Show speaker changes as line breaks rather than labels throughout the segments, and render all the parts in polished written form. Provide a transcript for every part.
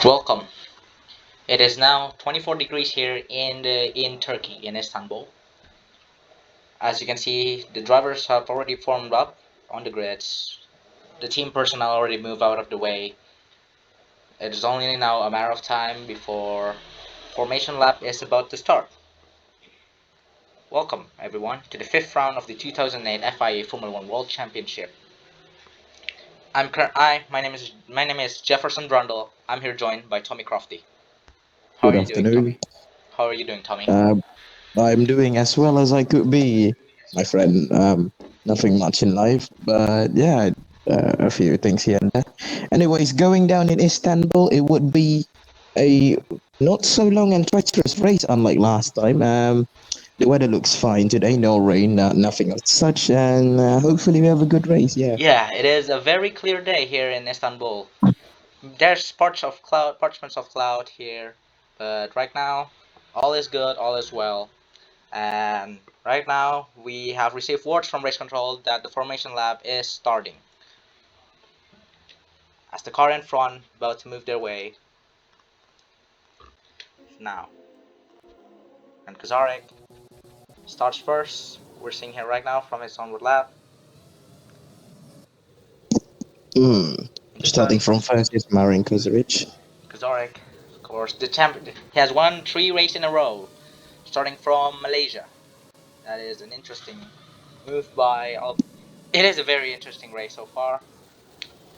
Welcome. It is now 24 degrees here in Turkey, in Istanbul. As you can see, the drivers have already formed up on the grids. The team personnel already moved out of the way. It is only now a matter of time before formation lap is about to start. Welcome, everyone, to the fifth round of the 2008 FIA Formula One World Championship. My name is Jefferson Brundle. I'm here joined by Tommy Crofty. How are
Good
you doing,
afternoon.
Tommy? How are you doing, Tommy?
Uh, I'm doing as well as I could be, my friend. Nothing much in life, but yeah, a few things here and there. Anyways, going down in Istanbul, it would be a not so long and treacherous race, unlike last time. The weather looks fine today, no rain, nothing of such, and hopefully we have a good race. Yeah.
Yeah, it is a very clear day here in Istanbul. There's parchments of cloud here, but right now, all is good, all is well. And right now, we have received words from race control that the formation lap is starting. As the car in front about to move their way now, and Kazarek starts first. We're seeing him right now from his onward lap.
Hmm.
The
Starting
turn,
from first is Marin Kozaric.
Kazarek, of course, the champion. He has won 3 races in a row, starting from Malaysia. That is an interesting move by. It is a very interesting race so far.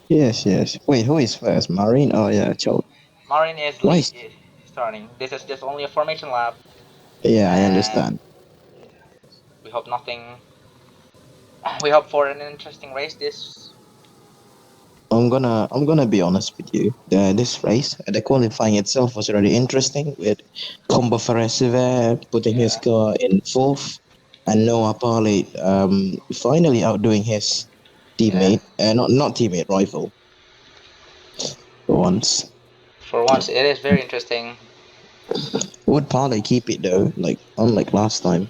Yes, yes. Wait, who is first? Marin? Oh yeah, Chow.
Marin is
Why?
starting. This is just only a formation lap,
Yeah, I
and
understand.
we hope nothing. We hope for an interesting race. This.
I'm gonna be honest with you. This race, the qualifying itself was really interesting with Combo Ferresive putting his
Yeah.
car in fourth and Noah Parley finally outdoing his
Yeah.
teammate, not teammate, rival for once.
For once, it is very interesting.
Would Parley keep it though? Like unlike last time.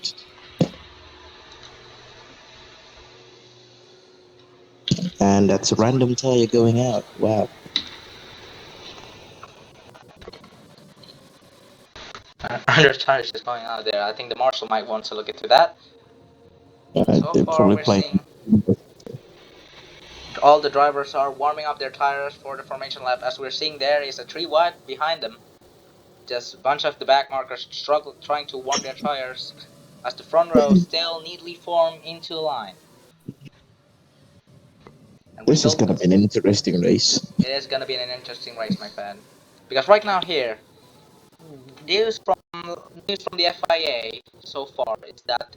And that's a random tire going out. Wow.
Under charge is going out there. I think the marshal might want to look into that. So
They're
far,
probably
we're
playing.
seeing all the drivers are warming up their tires for the formation lap. As we're seeing, there is a tree wide behind them. Just a bunch of the back markers struggle trying to warm their tires as the front row still neatly form into a line. And we're
This is
still.
gonna be an interesting race.
It is gonna be an interesting race, my friend. Because right now here, news from news from the FIA so far is that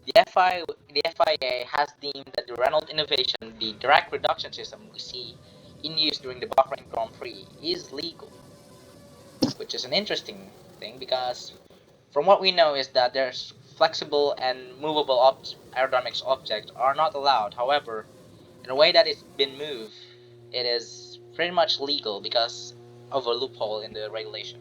the FIA has deemed that the Renault innovation, the direct reduction system we see in use during the Bahrain Grand Prix, is legal, which is an interesting thing because from what we know is that there's flexible and movable aerodynamics objects are not allowed. However, in a way that it's been moved, it is pretty much legal because of a loophole in the regulation.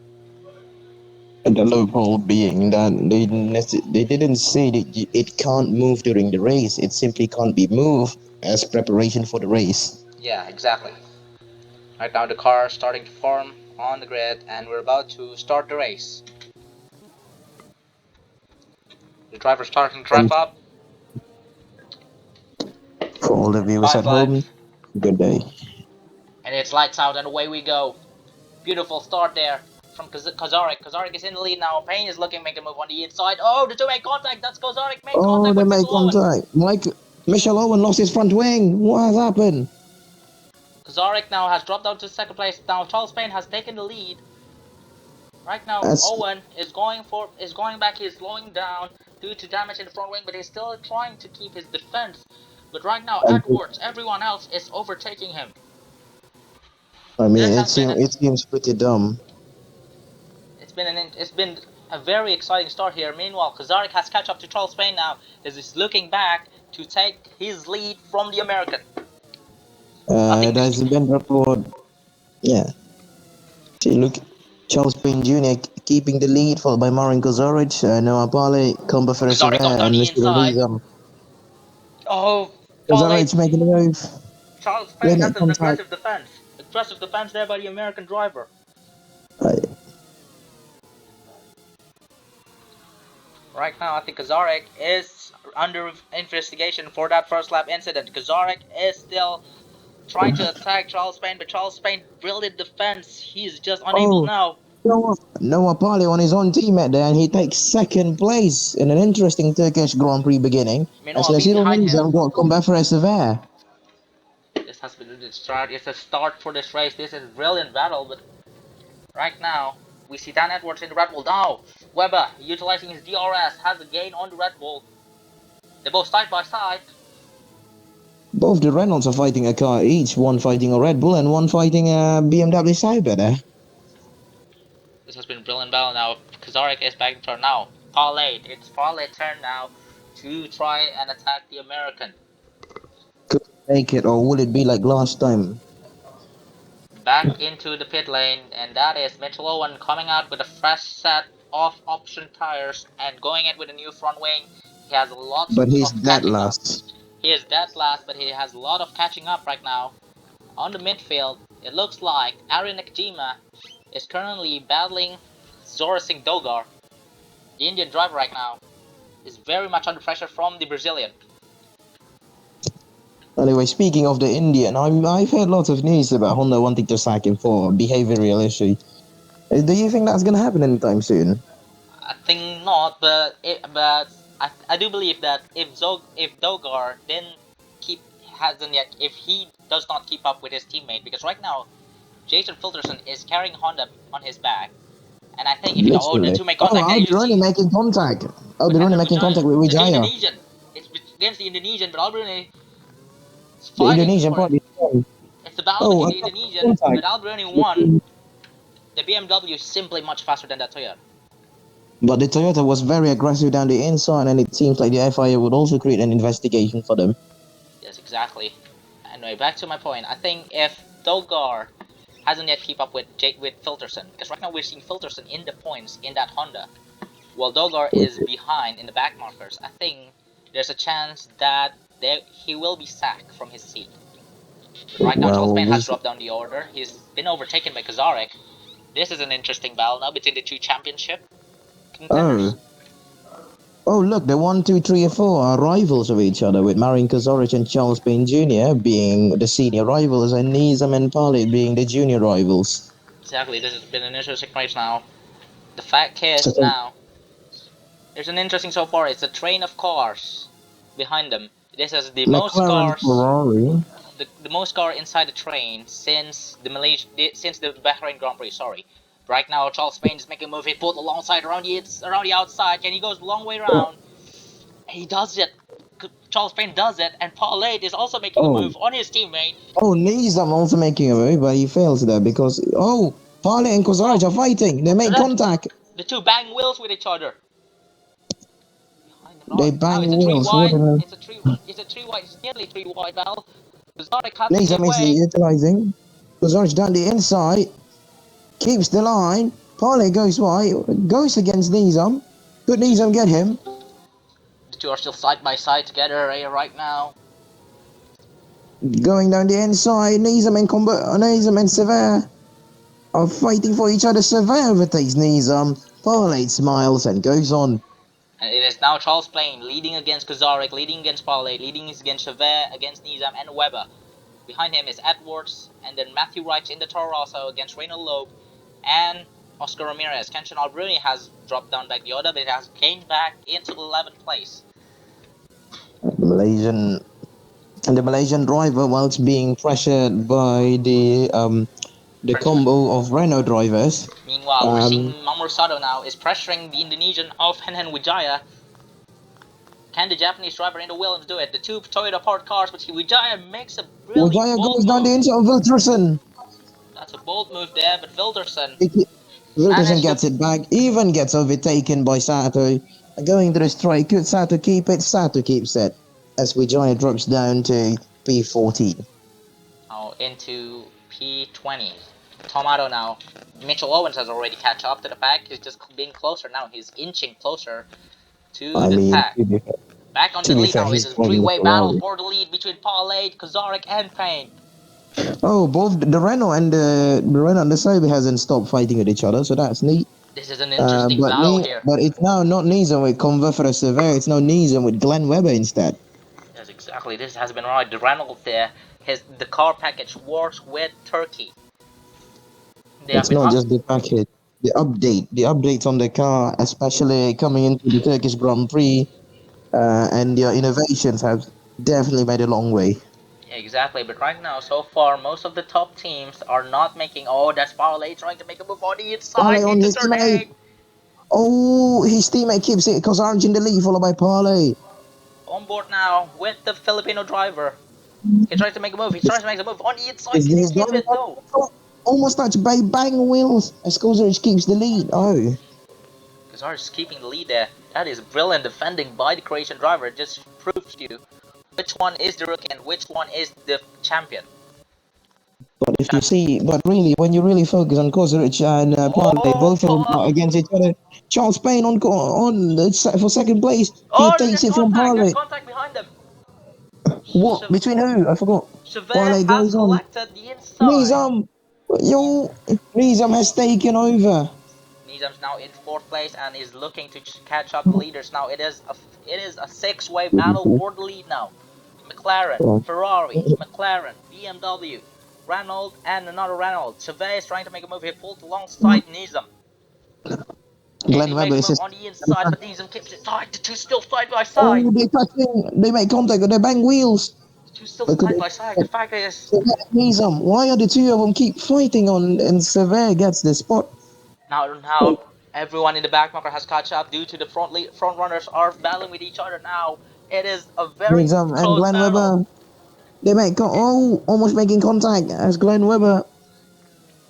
The loophole being that they didn't say that it can't move during the race. It simply can't be moved as preparation for the race.
Yeah, exactly. Right now the car is starting to form on the grid and we're about to start the race. The driver's starting to
And
wrap up.
for all the viewers
High
at
five.
home, good day.
And it's lights out and away we go. Beautiful start there from Kozarek. Kozarek is in the lead now. Payne is looking make a move on the inside. Oh, the two make contact. That's Kozarek make
Oh,
contact
they
with
make
Michael Owen.
contact. Michel Owen lost his front wing. What has happened?
Kozarek now has dropped down to second place. Now Charles Payne has taken the lead. Right now,
That's
Owen is going back. He's slowing down due to damage in the front wing, but he's still trying to keep his defense. But right now,
I,
Edwards, everyone else is overtaking him.
I mean,
This has been
it seems pretty dumb.
it's been a very exciting start here. Meanwhile, Kozarek has catch up to Charles Payne now as he's looking back to take his lead from the American. Nothing.
There's been report. Yeah. See, look, Charles Payne Jr. Keeping the lead, followed by Marin Kozoric, Noah Pale, Combo Ferreira,
Kozarek comes on
and
the
Mr.
inside.
Rizam.
Oh, Paul.
Kozoric making the move.
Charles
They
Payne has
make
an
contact.
aggressive defense. Aggressive defense there by the American driver.
I,
Right now, I think Kazarek is under investigation for that first lap incident. Kazarek is still trying to attack Charles Payne, but Charles Payne brilliant defense. He's just unable
oh,
now.
Noah Pali on his own teammate there, and he takes second place in an interesting Turkish Grand Prix beginning. As
Meanwhile,
Leslie
behind him,
Nizam got come back for Sever.
this has been the start. It's a start for this race. This is a brilliant battle, but right now we see Dan Edwards in the Red Bull. Now Webber, utilizing his DRS, has a gain on the Red Bull. They're both side by side.
Both the Reynolds are fighting a car each, one fighting a Red Bull and one fighting a BMW Cyber there.
This has been a brilliant battle now. Kazarek is back in turn now. Parlay, it's Parlay's turn now to try and attack the American.
Could make it, or will it be like last time?
Back into the pit lane, and that is Mitchell Owen coming out with a fresh set of option tires and going in with a new front wing. He has lots
But he's
of
dead
catching up.
last.
He is dead last, but he has a lot of catching up right now. On the midfield, it looks like Aaron Nakajima is currently battling Zora Singh Dogar. The Indian driver right now is very much under pressure from the Brazilian.
Anyway, speaking of the Indian, I've heard lots of news about Honda wanting to sack him for behavioral issue. Do you think that's gonna happen anytime soon?
I think not, but I do believe that if Dogar then if he does not keep up with his teammate, because right now Jason Filterson is carrying Honda on his back, and I think if the
Literally.
two make
Oh,
contact, and you
Alberoni
see
making contact. Alberoni
Mahendra
making
Vijaya,
contact with
the
Wijaya.
Indonesian, it's against the Indonesian, but Alberoni is
The
fighting
Indonesian
for it.
party.
It's the battle
Oh,
between
I
the
got
Indonesian, but
contact.
Alberoni won. The BMW is simply much faster than that Toyota.
But the Toyota was very aggressive down the inside, and it seems like the FIA would also create an investigation for them.
Yes, exactly. Anyway, back to my point. I think if Dogar hasn't yet keep up with Filterson, because right now we're seeing Filterson in the points in that Honda, while Dogar is behind in the back markers. I think there's a chance that he will be sacked from his seat. But right now, Charles
Well,
Payne has dropped down the order. He's been overtaken by Kazarek. This is an interesting battle now between the two championship contenders.
oh, oh, look, the 1, 2, 3, and 4 are rivals of each other, with Marin Kazorich and Charles Payne Jr. being the senior rivals, and Nizam and Palit being the junior rivals.
Exactly, this has been an interesting race now. The fact is
So,
now, there's an interesting so far. It's a train of cars behind them. This is the most
McLaren
cars,
Ferrari.
the most car inside the train since the Bahrain Grand Prix. Sorry. Right now, Charles Payne is making a move. He pulled alongside around the outside, and he goes a long way around. And he does it. Charles Payne does it, and Paul Lade is also making a
Oh,
move on his teammate.
oh, Nizam also making a move, but he fails there because, oh, Palit and Kazorich
Oh,
are fighting. They make contact.
the two bang wheels with each other. Behind them,
They
now
bang
it's a three
wheels. What
wide.
the
It's a three wide. It's nearly three wide battle. Zarek has to
Nizam
give
is
way.
utilizing. Kazorich down the inside. Keeps the line. Palit goes wide. Goes against Nizam. Could Nizam get him?
The two are still side by side together right now.
Going down the inside. Nizam and Sever are fighting for each other. Sever overtakes Nizam. Palit smiles and goes on.
And it is now Charles Payne leading against Kazarek, leading against Paulay, leading against Chavez, against Nizam and Weber. Behind him is Edwards, and then Matthew Wright in the Toro Rosso against Reynald Loeb and Oscar Ramirez. Kenshin Albruni has dropped down back the order, but it has gained back into 11th place.
The Malaysian driver, whilst being pressured by the combo of Renault drivers.
Meanwhile, we're seeing Mamoru Sato now is pressuring the Indonesian of Henhen Wijaya. Can the Japanese driver in the Williams do it? The two Toyota powered cars, but Wijaya makes a really
Wijaya
bold
goes down the
move.
inside of Wilterson.
That's a bold move there, but Wilderson
Wilterson
managed
gets
to...
it back, even gets overtaken by Sato. Going to the strike, could Sato keep it? Sato keeps it. As Wijaya drops down to P14.
Oh, into P20. Tomato now. Mitchell Owens has already catch up to the pack. He's just being closer now. He's inching closer to the pack. Back on the lead now. It's a three-way battle for the lead between Paul Lade, Kazarek, and Payne.
Oh, both the Renault and the Renault and the Sabre hasn't stopped fighting with each other, so that's neat.
This is an interesting
But
battle here.
but it's now not Nizam with Converter Severe. It's now Nizam with Glenn Webber instead.
Yes, exactly. This has been right. The Renault there, the car package works with Turkey. They have
It's
been
not
up.
just the package, the updates on the car, especially coming into the Turkish Grand Prix, and their innovations have definitely made a long way.
Exactly, but right now, so far, most of the top teams are not making. Oh, that's Parlay trying to make a move on the inside
Parlay on
into
his
turn
teammate.
8.
Oh, his teammate keeps it because Orange in the lead, followed by Parlay.
On board now with the Filipino driver. He tries to make a move. He tries to make a move on the inside.
Is
Can he
this
keep
going
it? No.
on? Almost touched by Bang Wheels. As Kozaric keeps the lead. Oh.
Kazar is keeping the lead there. That is brilliant defending by the Croatian driver. It just proves to you which one is the rookie and which one is the champion.
But if you see, but really, when you really focus on Kozaric and Partey,
Oh,
both of them are against each other. Charles Payne for second place. He
oh,
takes
there's
it from
contact. There's
Partey.
contact behind them.
What? Between who? I forgot.
Chevette
Partey
has
goes on.
collected the inside.
Nizam. Yo. Nizam has taken over.
Nizam's now in 4th place and is looking to catch up the leaders. Now it is a 6-way battle for the lead now. McLaren, Ferrari, McLaren, BMW, Renault, and another Renault. Chevette is trying to make a move. He pulled alongside Nizam. Can
Glenn
he
Webber
make a
is
move
just.
on the inside? But Nizam keeps it tight. The two still side by side.
Oh, they touching. They make contact with their bang wheels.
The two still
But could
side by side. The fact is,
Nizam, why are the two of them keep fighting on and Sever gets the spot?
now everyone in the back marker has caught up due to the front runners are battling with each other now. It is a very
Nizam and
close
Glenn
battle.
Webber, they make almost making contact as Glenn Webber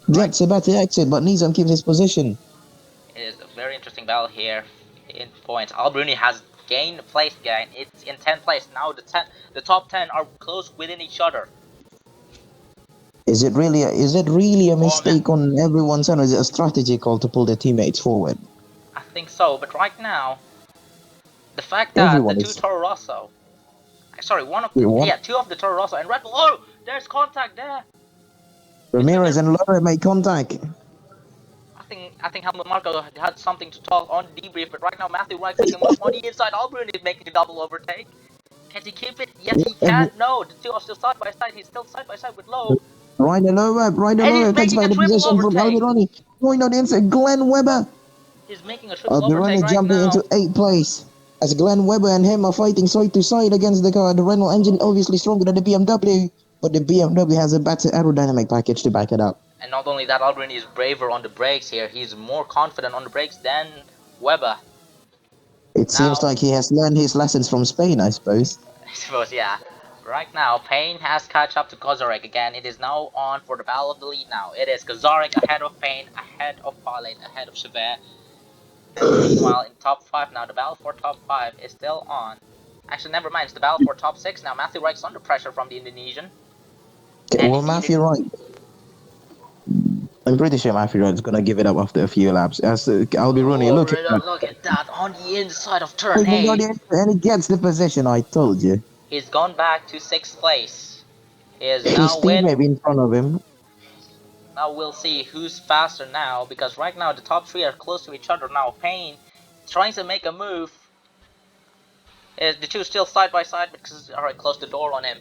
Right.
gets a better exit, but Nizam keeps his position.
It is a very interesting battle here in points. Albruni has gained a place gain. It's in 10th place. Now the top 10 are close within each other.
Is it really a
Oh man,
mistake on everyone's end, or is it a strategy call to pull their teammates forward?
I think so. But right now, the fact that the
Everyone
two
is.
Toro Rosso, sorry,
Wait, what?
yeah, two of the Toro Rosso and Red Bull. Oh, there's contact there. Between
Ramirez
the,
and Lore make contact.
I think Helmut Marko had something to talk on debrief, but right now Matthew Wright's making a move on the inside. Albruni is making a double overtake. Can he keep it? Yes, he can. No, the two are still side by side. He's still side by side with Lowe.
Ryder
And he's
Lowe takes
making a
back the
triple
position from
overtake.
Almironi. Going on the inside, Glenn Webber.
He's making a triple overtake
Almironi
right
jumping
now.
into 8th place. As Glenn Webber and him are fighting side to side against the car. The Renault engine obviously stronger than the BMW, but the BMW has a better aerodynamic package to back it up.
And not only that, Albrini is braver on the brakes here. He's more confident on the brakes than Weber.
It seems
Now,
like he has learned his lessons from Spain, I suppose.
I suppose, yeah. Right now, Payne has catch up to Kozarek again. It is now on for the battle of the lead now. It is Kozarek ahead of Payne, ahead of Paulette, ahead of Chevette. Meanwhile, in top 5 now, the battle for top 5 is still on. Actually, never mind, it's the battle for top 6 now. Matthew Reich's under pressure from the Indonesian.
Okay,
And
well, Matthew Wright. I'm pretty sure Matthew Wright's gonna give it up after a few laps. As Albironi,
oh,
look at that.
look at that on the inside of turn
And
8.
he gets the position, I told you.
He's gone back to 6th place. He is
His
now with.
teammate in front of him.
Now we'll see who's faster now, because right now the top 3 are close to each other now. Payne trying to make a move. The two still side by side because alright, close the door on him.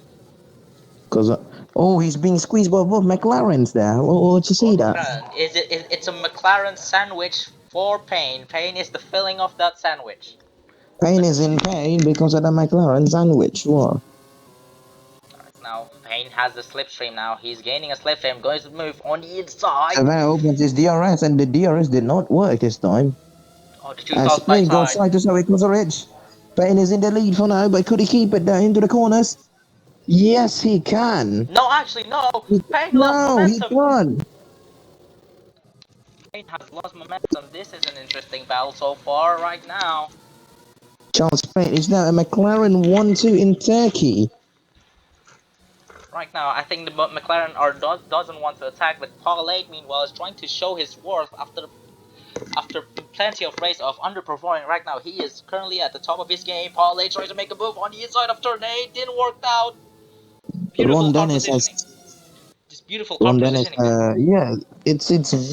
Cause he's being squeezed by both McLarens there. What you see that?
It's a McLaren sandwich for Payne. Payne is the filling of that sandwich.
Payne is in pain because of the McLaren sandwich. What?
Now Payne has the slipstream now. He's gaining a slipstream, going to move on the inside.
Severe opens his DRS and the DRS did not work this time.
Oh, the two
As
side by
Payne goes
side.
side to side with Kozaric. Payne is in the lead for now, but could he keep it down into the corners? Yes, he can.
No, actually, no. Payne lost
No, he
momentum.
can.
Payne has lost momentum. This is an interesting battle so far right now.
Charles Payne is now a McLaren 1-2 in Turkey.
Right now, I think the McLaren doesn't want to attack, but Paulette, meanwhile, is trying to show his worth after plenty of race of underperforming. Right now, he is currently at the top of his game. Paulette tries to make a move on the inside of turn 8, didn't work out. Beautiful
Ron
car
Dennis has
positioning. It's beautiful car
Ron Dennis,
positioning there.
yeah, it's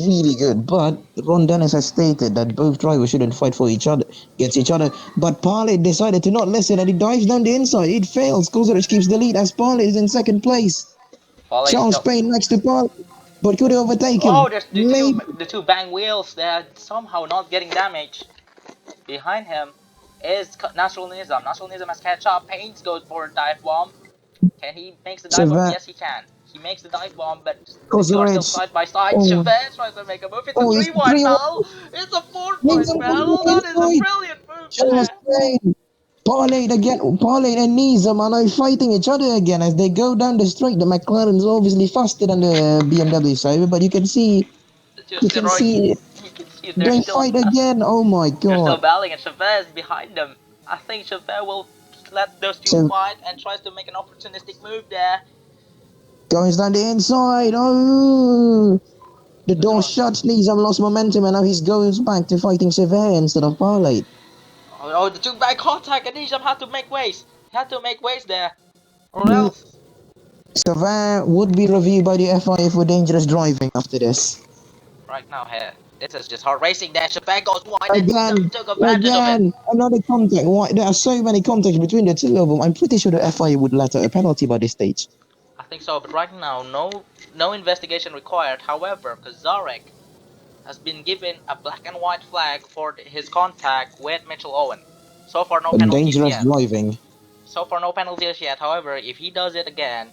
really good. But Ron Dennis has stated that both drivers shouldn't fight for each other against each other. But Parley decided to not listen and he dives down the inside. It fails. Kozarich keeps the lead as Parley is in second place.
Foley
Charles
still.
Payne next to Parley, but could he overtake
Oh,
him?
there's
Maybe.
the two bang wheels. They're somehow not getting damaged. Behind him is Nasrul Nizam. Nasrul Nizam has catch up. Payne goes for a dive bomb. Can he makes the dive bomb?
Chavez,
Yes, he can. He makes the dive bomb, but the two are still
Kozarich.
side by side.
Oh,
Chavez tries to make a move. It's a
oh, it's
3-1
3-1.
battle. It's a 4-point
Nizam goes
battle.
down
That is a
inside.
brilliant move
Charles
there.
Payne. Parlay again. Parlay and Nizam are now fighting each other again as they go down the straight. The McLaren's obviously faster than the BMW side, but you can see,
The two
you can
steroids.
see
You can see
they fight again. Oh my
they're still
god!
battling, and Chavez behind them. I think Chavez will let those two
So
fight and tries to make an opportunistic move there.
goes down the inside. Oh, the door
Bizarre.
shuts. Nizam lost momentum, and now he goes back to fighting Sever instead of Parlay.
Oh, the two back contact, and Nijam had to make ways. He had to make ways there, or else.
Sever would be reviewed by the FIA for dangerous driving after this.
Right now, here, this is just hard racing there. Chavez goes wide, and
Again,
Nizam took advantage of it.
another contact. Why? There are so many contacts between the two of them. I'm pretty sure the FIA would let out a penalty by this stage.
I think so, but right now, no investigation required. However, Kazarek has been given a black and white flag for his contact with Mitchell Owen. So far, no penalties
Dangerous
yet.
driving.
So far, no penalties yet. However, if he does it again,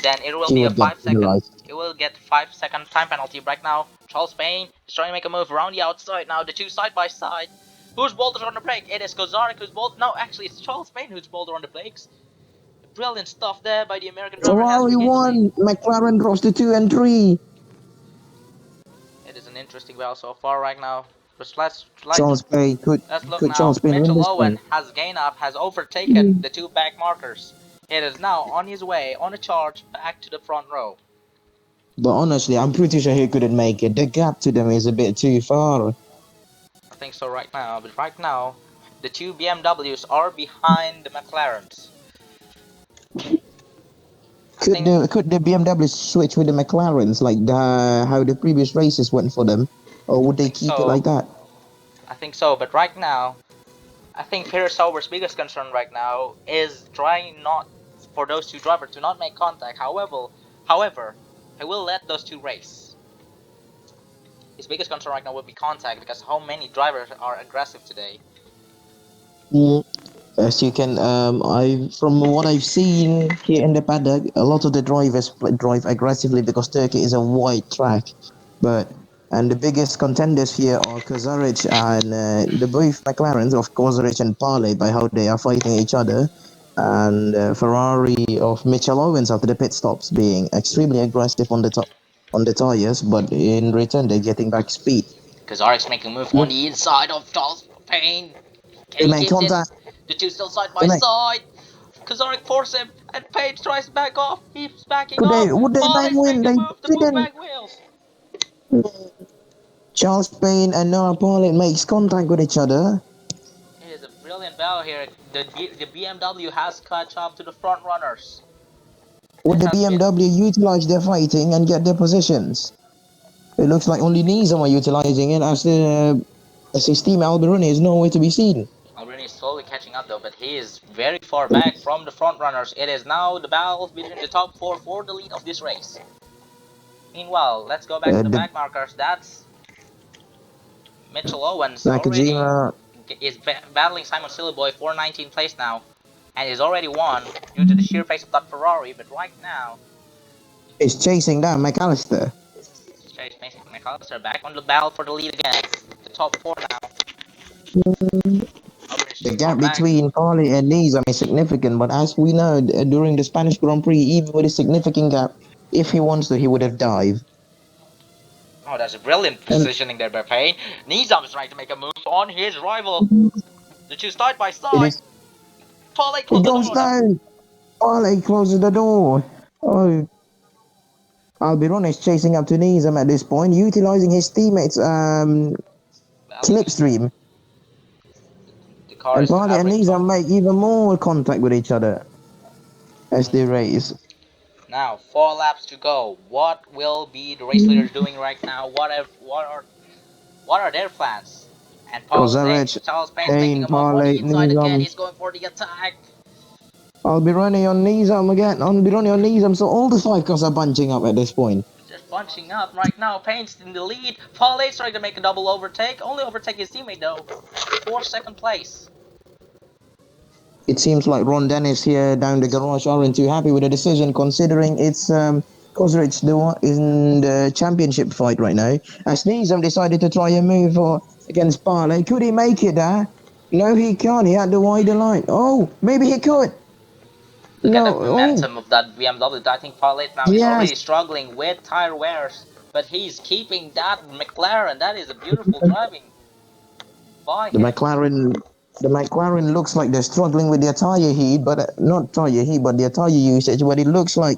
then it will
He
be a
would get
5-second.
penalized.
It will get 5-second time penalty. Right now, Charles Payne is trying to make a move around the outside. Now the two side by side. Who's bolted on the brake? It is Kozarek who's bolted. No, actually, it's Charles Payne who's bolted on the brakes. Brilliant stuff there by the American driver. Has
Ferrari
regained the lead.
won. McLaren drops to 2 and 3.
It is an interesting battle so far right now. But
Charles Payne
let's look
could
now.
Charles Payne win
Mitchell
this
Owen
one?
has gained up, has overtaken the two back markers. It is now on his way on a charge back to the front row.
But honestly, I'm pretty sure he couldn't make it. The gap to them is a bit too far.
I think so right now, but right now, the two BMWs are behind the McLarens.
Could the BMW switch with the McLarens like how the previous races went for them, or would they keep it like that?
I think so, but right now, I think Peter Sauber's biggest concern right now is trying not for those two drivers to not make contact. However, he will let those two race. His biggest concern right now would be contact because how many drivers are aggressive today.
As you can, from what I've seen here in the paddock, a lot of the drivers drive aggressively because Turkey is a wide track. And the biggest contenders here are Kozarich and the both McLarens of Kozarich and Parley by how they are fighting each other, and Ferrari of Mitchell Owens after the pit stops being extremely aggressive on the tires, but in return they're getting back speed.
Kazarik's making a move on the inside of Charles Payne. Can
They
he
make
get this?
contact.
The two still side by side. Kazarik forces him, and Page tries to back off. He's backing off.
Would they bang
Polly's
win?
making a
They
move to move
didn't.
back wheels.
Charles Payne and Noah Paulin makes contact with each other.
It is a brilliant battle here. The BMW has caught up to the front runners.
Would the BMW utilize their fighting and get their positions? It looks like only Nizam are utilizing it as his team Alberoni is nowhere to be seen.
Alberoni is slowly catching up though, but he is very far back from the front runners. It is now the battle between the top four for the lead of this race. Meanwhile, let's go back to the back markers. That's Mitchell Owens already is battling Simon Sillyboy for 19th place now, and is already won due to the sheer pace of that Ferrari. But right now,
he's chasing down McAllister.
McAllister back on the battle for the lead again. The top four now.
The gap between Carly and Nizam is significant, but as we know, during the Spanish Grand Prix, even with a significant gap, if he wants to, he would have dived.
Oh, that's a brilliant positioning there by Payne. Nizam is trying to make a move on his rival. The two side by side. Paul
It goes down. Paul closes the door. Oh. Alberon is chasing up to Nizam at this point, utilizing his teammates' slipstream. And Parley and Nizam make even more contact with each other as they race.
Now 4 laps to go. What will be the race leaders doing right now? What are their plans? And
Kozarec,
Charles Payne's making
Payne,
a move on the
Parley,
inside again.
Nizam.
He's going for the attack.
I'll be running on Nizam again. I'll be running on Nizam. So all the 5 cars are bunching up at this point.
Just bunching up right now. Payne's in the lead. Pauline's trying to make a double overtake. Only overtake his teammate though. For second place.
It seems like Ron Dennis here down the garage aren't too happy with the decision, considering it's Kozarec the one in the championship fight right now. As Nizam decided to try a move against Parley. Could he make it there? No, he can't. He had the wider line. Oh, maybe he could.
Look
No,
at that momentum of that BMW. I think Paulette now is
yes.
already struggling with tire wears, but he's keeping that McLaren. That is a beautiful driving by
The
him.
McLaren looks like they're struggling with their tire heat, but not tire heat, but their tire usage. But it looks like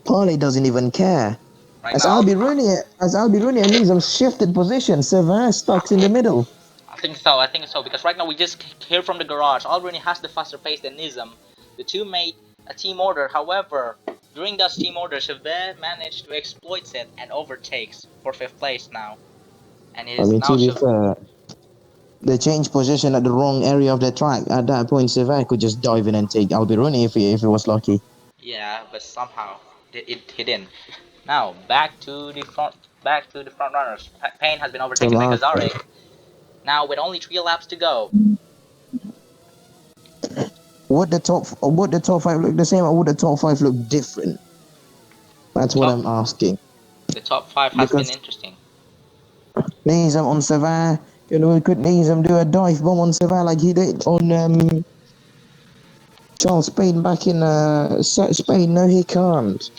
Parley doesn't even care.
Right
As
now,
Albiruni and Nizam shifted position, Savin stuck in the middle.
I think so. I think so because right now we just hear from the garage. Albany has the faster pace than Nizam. The two made a team order. However, during that team order, Chevette managed to exploit it and overtakes for 5th place now. And it
I
is
mean,
now
to be fair, they changed position at the wrong area of the track. At that point, Savin could just dive in and take Albiruni if he was lucky.
yeah, but somehow he didn't. Now back to the front runners. Payne has been overtaken by Kazarek. Now with only 3 laps to go.
Would the top 5 look the same, or would the top 5 look different? That's what I'm asking.
The top 5 has been interesting.
Nizam on Savin, could Nizam do a dive bomb on Savin like he did on Charles Payne back in Spain? No, he can't.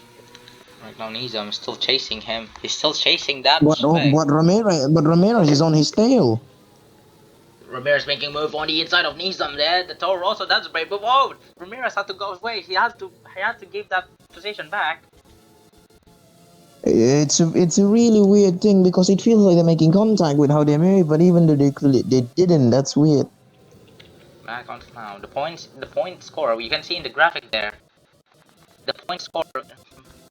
Right now, Nizam is still chasing him. He's still chasing that.
But Ramirez is on his tail.
Ramirez making a move on the inside of Nizam there. The Toro Rosso, that's a brave move. Oh, Ramirez had to go away. He had to give that position back.
It's a really weird thing because it feels like they're making contact with how they move, but even though they didn't, that's weird.
Back on now. The point score, you can see in the graphic there. The point score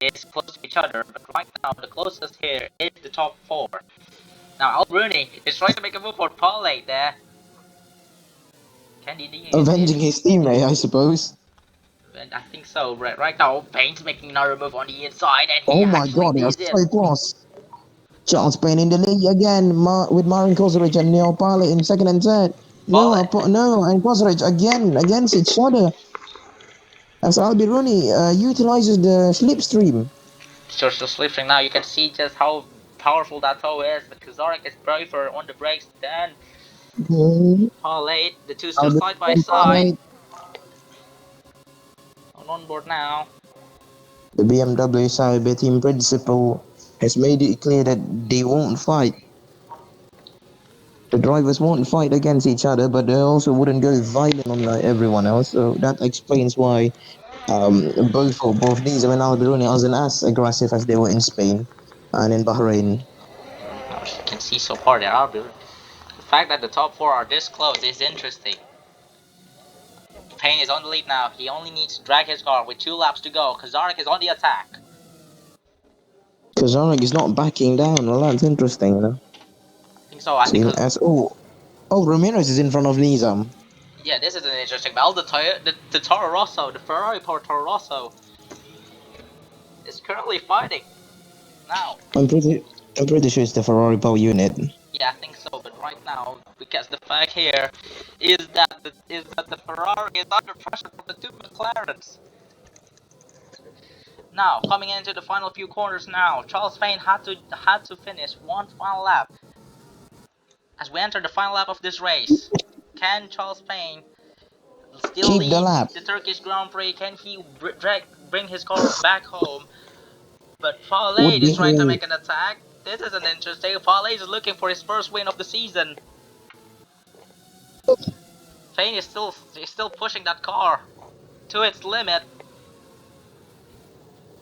is close to each other, but right now the closest here is the top 4. Now Al Bruni is trying to make a move for Paulette there. Can he
Avenging his teammate, I suppose.
And I think so. Right now, Payne's making another move on the inside, and
oh my god,
did
that's so close. Charles Payne in the lead again with Marin Kozarec and Neil Parley in second and third. No, and Kozarec again against each other. As Albiruni utilizes the slipstream.
Just the slipstream now, you can see just how powerful that toe is. But Kazarek is braver on the brakes than Paulette. The two still side by side. On board now.
The BMW Cyber team principal has made it clear that they won't fight. The drivers won't fight against each other, but they also wouldn't go violent on everyone else. So that explains why both Nizam and Albiruni aren't as aggressive as they were in Spain and in Bahrain.
As you can see so far, they are. The fact that the top 4 are this close is interesting. Payne is on the lead now. He only needs to drag his car with 2 laps to go. Kazarek is on the attack.
Kazarek is not backing down. Well, that's interesting, you know.
I think so. I think.
Ramirez is in front of Nizam.
Yeah, this is an interesting battle. The Toro Rosso, the Ferrari powered Toro Rosso, is currently fighting now.
I'm pretty sure it's the Ferrari power unit.
Yeah, I think so. But right now, because the fact here is that the Ferrari is under pressure from the 2 McLarens. Now, coming into the final few corners now, Charles Payne had to finish one final lap. As we enter the final lap of this race, can Charles Payne still lead the Turkish Grand Prix? Can he bring his car back home? But Paulette is trying to make an attack. This is an interesting. Paulette is looking for his first win of the season. Payne is still pushing that car to its limit.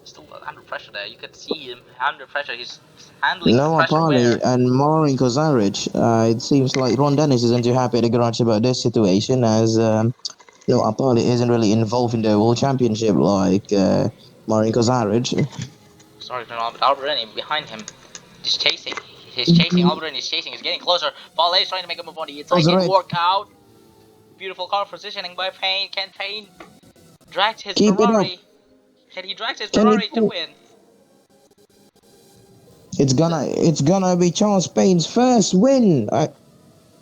Still under pressure there. You could see him under pressure. He's handling the pressure well.
And Marin Kozarec. It seems like Ron Dennis isn't too happy at the garage about this situation, as Apolli isn't really involved in the World Championship like Marin Kozaric.
Sorry, but Alberini behind him, just chasing. He's chasing. Alberini is chasing. He's getting closer. Paul is trying to make a move on the inside. Didn't
Kozaric,
work out. Beautiful car positioning by Payne. Can Payne drag his
keep it up.
Ferrari? Can he drag his
Can he
Ferrari to
do?
win?
It's gonna be Charles Payne's first win.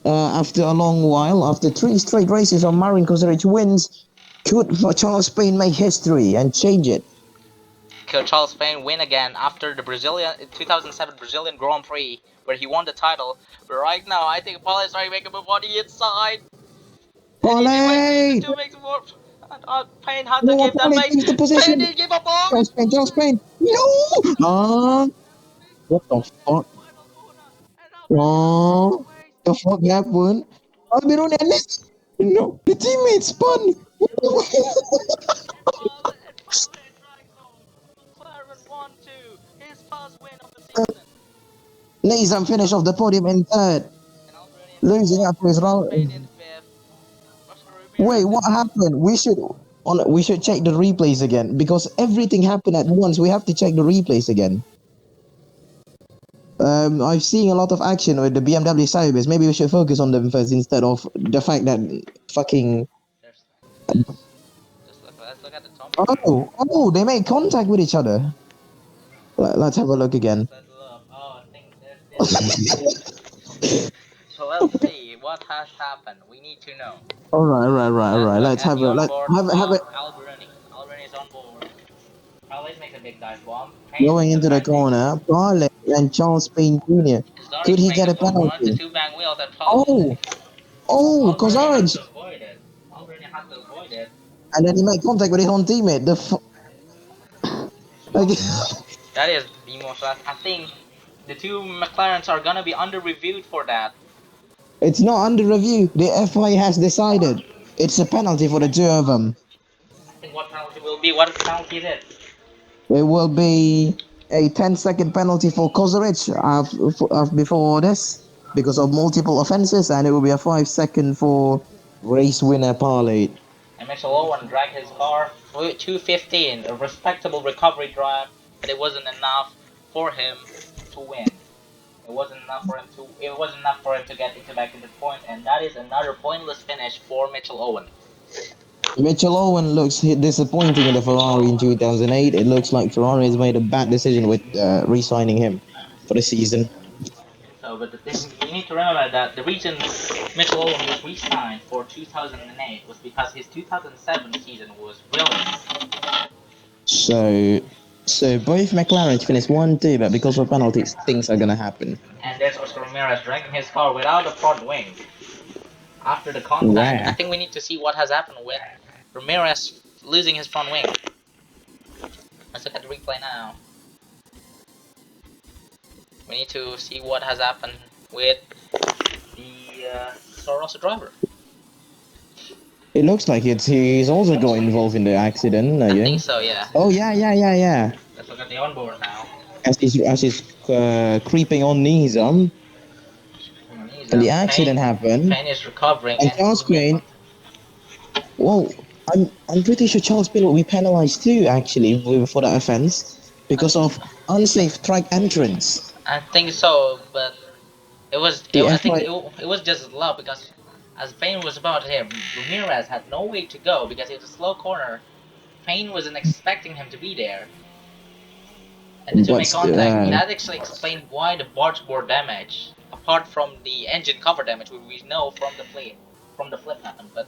After a long while, after 3 straight races on Marin Kozaric wins, could Charles Payne make history and change it?
Could Charles Payne win again after the 2007 Brazilian Grand Prix, where he won the title? But right now, I think Paul is trying to make a move on the inside. And he
Paulie!
to make more. Payne had to
No,
give that
Paulie
pace.
takes the
Payne
position.
didn't give up on.
Charles Payne. No! What the fuck? Oh, the fuck happened? Almiron Ellis? No, the teammate spun.
His first win of the season.
Nizam finished off the podium in third, losing after his round.
Spain in fifth. Oscar
Wait,
Ramirez in
what happened? We should check the replays again because everything happened at once. We have to check the replays again. I've seen a lot of action with the BMW Cybers. Maybe we should focus on them first instead of the fact that fucking.
let's look at the top.
Oh, they made contact with each other. Let's have a look again.
Let's look. Oh, I think there's this. So let's see what has happened. We need to know.
All right.
Let's
Let's
look at
have
the
a
onboard
have
of
it
Alberini. Alberini is on board. Always makes a big dive bomb.
going into the corner. Barley and Charles Payne Jr. Could
Starting to
he
make
get
a
a
move on the
penalty?
two bang wheels at
Oh,
Alberini had
Kozaric,
to avoid it. Alberini had to avoid it.
and then he made contact with his own teammate. Like,
That is the most. I think the two McLarens are gonna be under reviewed for that.
it's not under review. The FIA has decided it's a penalty for the two of them.
I think what penalty will be? What penalty is it?
It will be a 10-second penalty for Kozaric before this because of multiple offenses, and it will be a 5-second for race winner Parley.
And Mitchell Owen dragged his car 215, a respectable recovery drive, but it wasn't enough for him to win. It wasn't enough for him to. It wasn't enough for him to get back into point, and that is another pointless finish for Mitchell Owen.
Mitchell Owen looks disappointing in the Ferrari in 2008. It looks like Ferrari has made a bad decision with re-signing him for the season.
So, but the thing you need to remember that the reason Mitchell Owen was re-signed for 2008 was because his 2007 season was brilliant.
So both McLarens finished 1-2, but because of penalties, things are gonna happen.
And there's Oscar Ramirez dragging his car without a front wing. After the contact, I think we need to see what has happened with Ramirez losing his front wing. Let's look at the replay now. We need to see what has happened with the Soros driver.
It looks like he's also got involved in the accident.
I think so, yeah.
Oh yeah.
Let's look at the onboard now.
As he's creeping on Nizam, and the accident happened.
Payne is recovering.
And Charles Payne. Well, I'm pretty sure Charles Payne will be penalized too, actually, for that offense because of unsafe track entrance.
I think so, but it was. I think it was just luck because as Payne was about to hit, Ramirez had no way to go because it was a slow corner. Payne wasn't expecting him to be there. And to make contact, that actually explained why the barge board damage, apart from the engine cover damage, which we know from the flip happened, but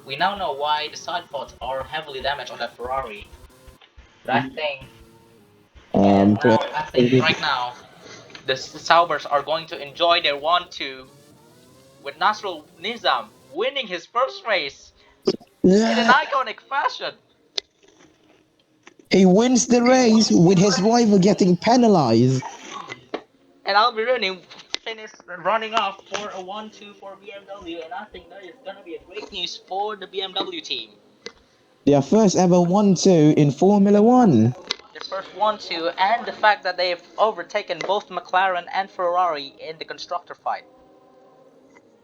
we now know why the side pods are heavily damaged on that Ferrari. But I think, right now, the Saubers are going to enjoy their 1-2 with Nasrul Nizam winning his first race in an iconic fashion.
He wins the race with his rival getting penalized.
And Alberini finished running off for a 1-2 for BMW, and I think that is going to be a great news for the BMW team.
Their first ever 1-2 in Formula 1.
Their first 1-2, and the fact that they've overtaken both McLaren and Ferrari in the constructor fight.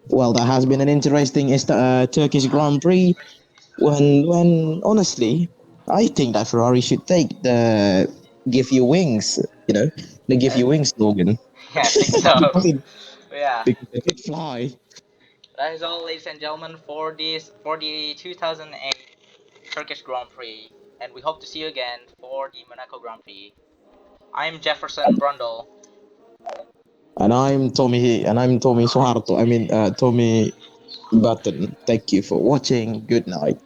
Well, that has been an interesting Turkish Grand Prix. When honestly, I think that Ferrari should take the "Give you wings," the "Give you wings" slogan.
Yeah, I think so.
Because
Yeah.
they can fly.
That is all, ladies and gentlemen, for the 2008 Turkish Grand Prix, and we hope to see you again for the Monaco Grand Prix. I'm Jefferson Brundle.
And I'm Tommy Suharto. I mean, Tommy Button. Thank you for watching. Good night.